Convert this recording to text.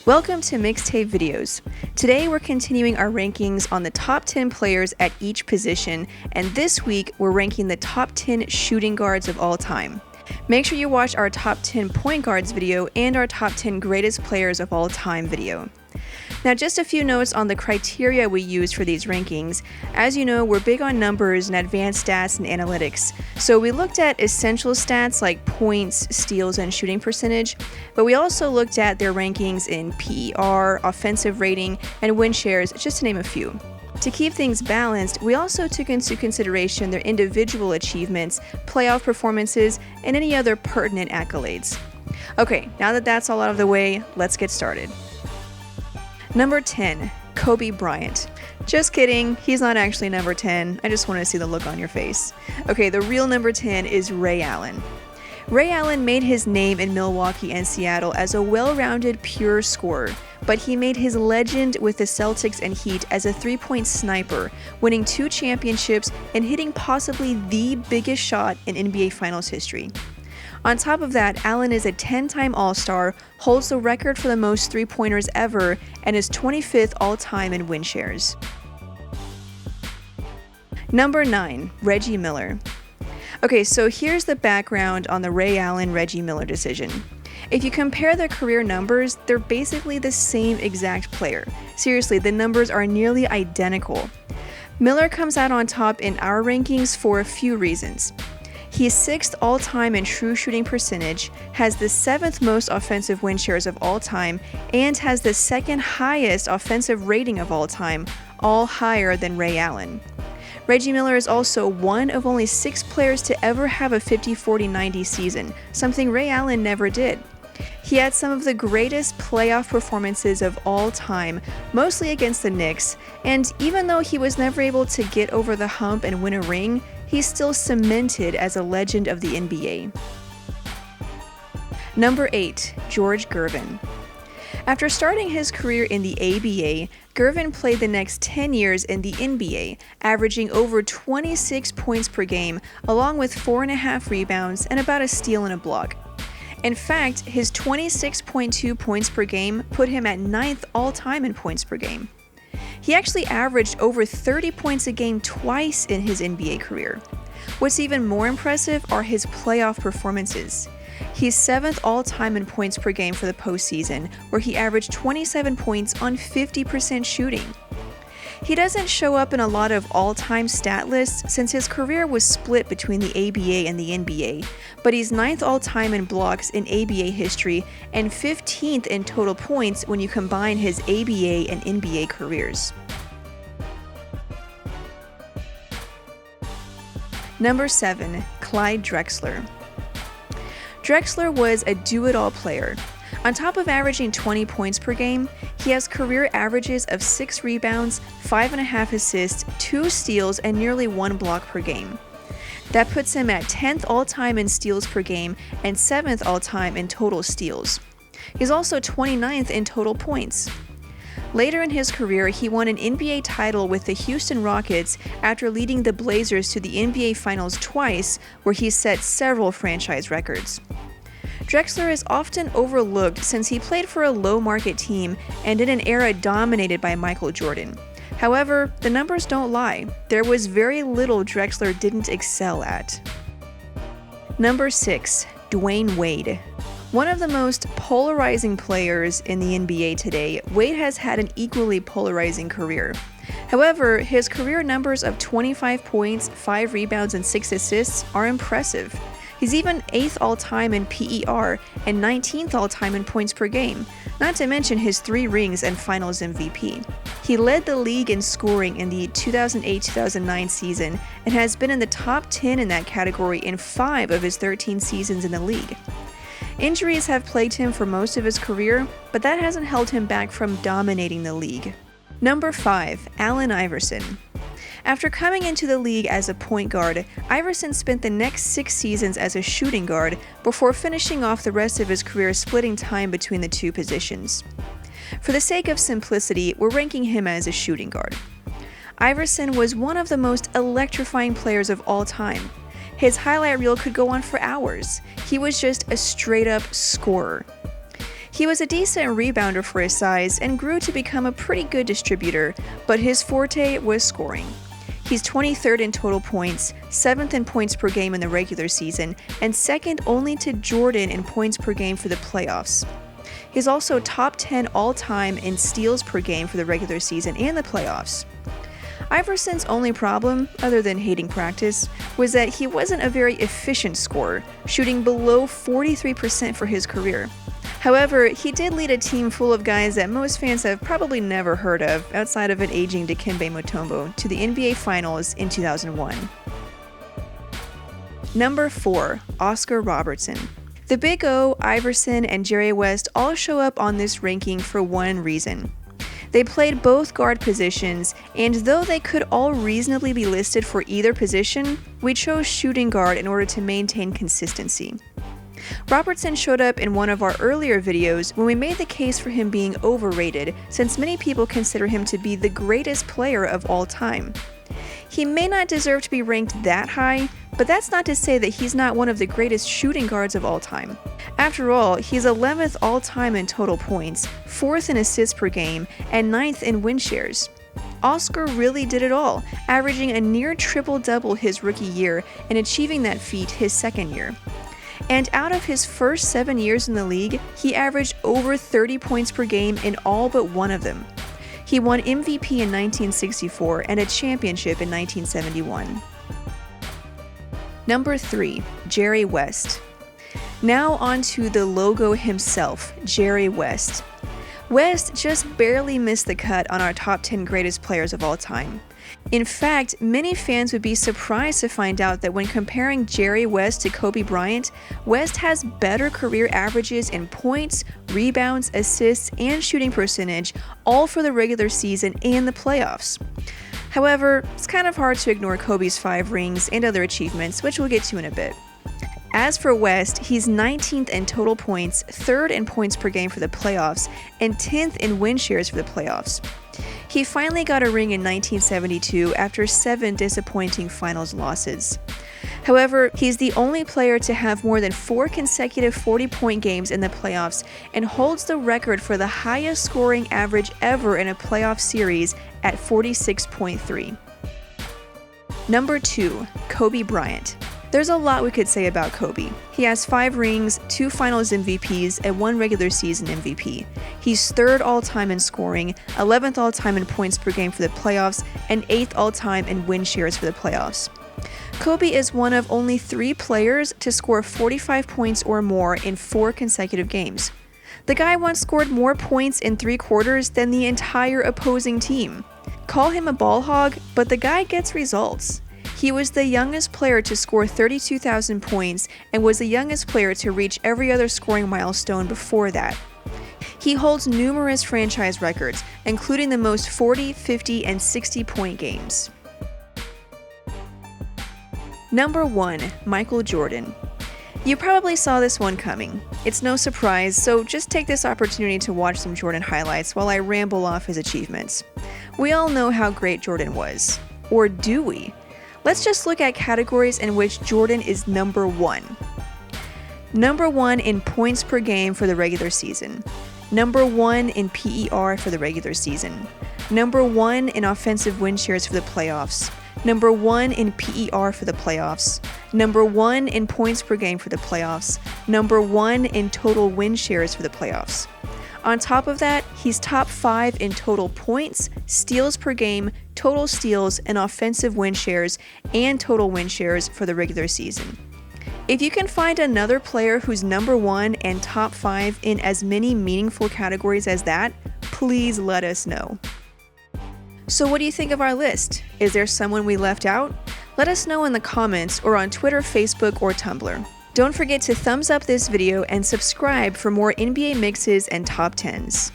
Welcome to Mixtape Videos. Today we're continuing our rankings on the top 10 players at each position, and this week we're ranking the top 10 shooting guards of all time. Make sure you watch our top 10 point guards video and our top 10 greatest players of all time video. Now, just a few notes on the criteria we use for these rankings. As you know, we're big on numbers and advanced stats and analytics. So we looked at essential stats like points, steals, and shooting percentage, but we also looked at their rankings in PER, offensive rating, and win shares, just to name a few. To keep things balanced, we also took into consideration their individual achievements, playoff performances, and any other pertinent accolades. Okay, now that that's all out of the way, let's get started. Number 10, Kobe Bryant. Just kidding, he's not actually number 10, I just want to see the look on your face. Okay, the real number 10 is Ray Allen. Ray Allen made his name in Milwaukee and Seattle as a well-rounded, pure scorer, but he made his legend with the Celtics and Heat as a three-point sniper, winning 2 championships and hitting possibly the biggest shot in NBA Finals history. On top of that, Allen is a 10-time All-Star, holds the record for the most three-pointers ever, and is 25th all-time in win shares. Number 9, Reggie Miller. Okay, so here's the background on the Ray Allen-Reggie Miller decision. If you compare their career numbers, they're basically the same exact player. Seriously, the numbers are nearly identical. Miller comes out on top in our rankings for a few reasons. He is 6th all-time in true shooting percentage, has the 7th most offensive win shares of all time, and has the 2nd highest offensive rating of all time, all higher than Ray Allen. Reggie Miller is also one of only 6 players to ever have a 50-40-90 season, something Ray Allen never did. He had some of the greatest playoff performances of all time, mostly against the Knicks, and even though he was never able to get over the hump and win a ring, he's still cemented as a legend of the NBA. Number 8, George Gervin. After starting his career in the ABA, Gervin played the next 10 years in the NBA, averaging over 26 points per game, along with 4.5 rebounds and about a steal and a block. In fact, his 26.2 points per game put him at 9th all-time in points per game. He actually averaged over 30 points a game twice in his NBA career. What's even more impressive are his playoff performances. He's 7th all-time in points per game for the postseason, where he averaged 27 points on 50% shooting. He doesn't show up in a lot of all-time stat lists since his career was split between the ABA and the NBA, but he's 9th all-time in blocks in ABA history and 15th in total points when you combine his ABA and NBA careers. Number 7, Clyde Drexler. Drexler was a do-it-all player. On top of averaging 20 points per game, he has career averages of 6 rebounds, 5.5 assists, 2 steals, and nearly 1 block per game. That puts him at 10th all-time in steals per game and 7th all-time in total steals. He's also 29th in total points. Later in his career, he won an NBA title with the Houston Rockets after leading the Blazers to the NBA Finals twice, where he set several franchise records. Drexler is often overlooked since he played for a low-market team and in an era dominated by Michael Jordan. However, the numbers don't lie. There was very little Drexler didn't excel at. Number 6, Dwayne Wade. One of the most polarizing players in the NBA today, Wade has had an equally polarizing career. However, his career numbers of 25 points, 5 rebounds, and 6 assists are impressive. He's even 8th all-time in PER and 19th all-time in points per game, not to mention his 3 rings and Finals MVP. He led the league in scoring in the 2008-2009 season and has been in the top 10 in that category in 5 of his 13 seasons in the league. Injuries have plagued him for most of his career, but that hasn't held him back from dominating the league. Number 5, Allen Iverson. After coming into the league as a point guard, Iverson spent the next 6 seasons as a shooting guard before finishing off the rest of his career splitting time between the 2 positions. For the sake of simplicity, we're ranking him as a shooting guard. Iverson was one of the most electrifying players of all time. His highlight reel could go on for hours. He was just a straight-up scorer. He was a decent rebounder for his size and grew to become a pretty good distributor, but his forte was scoring. He's 23rd in total points, 7th in points per game in the regular season, and second only to Jordan in points per game for the playoffs. He's also top 10 all-time in steals per game for the regular season and the playoffs. Iverson's only problem, other than hating practice, was that he wasn't a very efficient scorer, shooting below 43% for his career. However, he did lead a team full of guys that most fans have probably never heard of outside of an aging Dikembe Mutombo to the NBA Finals in 2001. Number 4. Oscar Robertson. The Big O, Iverson, and Jerry West all show up on this ranking for one reason. They played both guard positions, and though they could all reasonably be listed for either position, we chose shooting guard in order to maintain consistency. Robertson showed up in one of our earlier videos when we made the case for him being overrated, since many people consider him to be the greatest player of all time. He may not deserve to be ranked that high, but that's not to say that he's not one of the greatest shooting guards of all time. After all, he's 11th all-time in total points, 4th in assists per game, and 9th in win shares. Oscar really did it all, averaging a near triple-double his rookie year and achieving that feat his second year. And out of his first 7 years in the league, he averaged over 30 points per game in all but one of them. He won MVP in 1964 and a championship in 1971. Number 3. Jerry West. Now on to the logo himself, Jerry West. West just barely missed the cut on our top 10 greatest players of all time. In fact, many fans would be surprised to find out that when comparing Jerry West to Kobe Bryant, West has better career averages in points, rebounds, assists, and shooting percentage, all for the regular season and the playoffs. However, it's kind of hard to ignore Kobe's 5 rings and other achievements, which we'll get to in a bit. As for West, he's 19th in total points, 3rd in points per game for the playoffs, and 10th in win shares for the playoffs. He finally got a ring in 1972 after 7 disappointing finals losses. However, he's the only player to have more than 4 consecutive 40-point games in the playoffs and holds the record for the highest scoring average ever in a playoff series at 46.3. Number 2. Kobe Bryant. There's a lot we could say about Kobe. He has 5 rings, 2 finals MVPs, and 1 regular season MVP. He's 3rd all-time in scoring, 11th all-time in points per game for the playoffs, and 8th all-time in win shares for the playoffs. Kobe is one of only 3 players to score 45 points or more in 4 consecutive games. The guy once scored more points in 3 quarters than the entire opposing team. Call him a ball hog, but the guy gets results. He was the youngest player to score 32,000 points and was the youngest player to reach every other scoring milestone before that. He holds numerous franchise records, including the most 40, 50, and 60-point games. Number 1. Michael Jordan. You probably saw this one coming. It's no surprise, so just take this opportunity to watch some Jordan highlights while I ramble off his achievements. We all know how great Jordan was. Or do we? Let's just look at categories in which Jordan is number 1. Number 1 in points per game for the regular season. Number 1 in PER for the regular season. Number 1 in offensive win shares for the playoffs. Number 1 in PER for the playoffs. Number 1 in points per game for the playoffs. Number 1 in total win shares for the playoffs. On top of that, he's top 5 in total points, steals per game, total steals, and offensive win shares, and total win shares for the regular season. If you can find another player who's number 1 and top 5 in as many meaningful categories as that, please let us know. So what do you think of our list? Is there someone we left out? Let us know in the comments or on Twitter, Facebook, or Tumblr. Don't forget to thumbs up this video and subscribe for more NBA mixes and top 10s.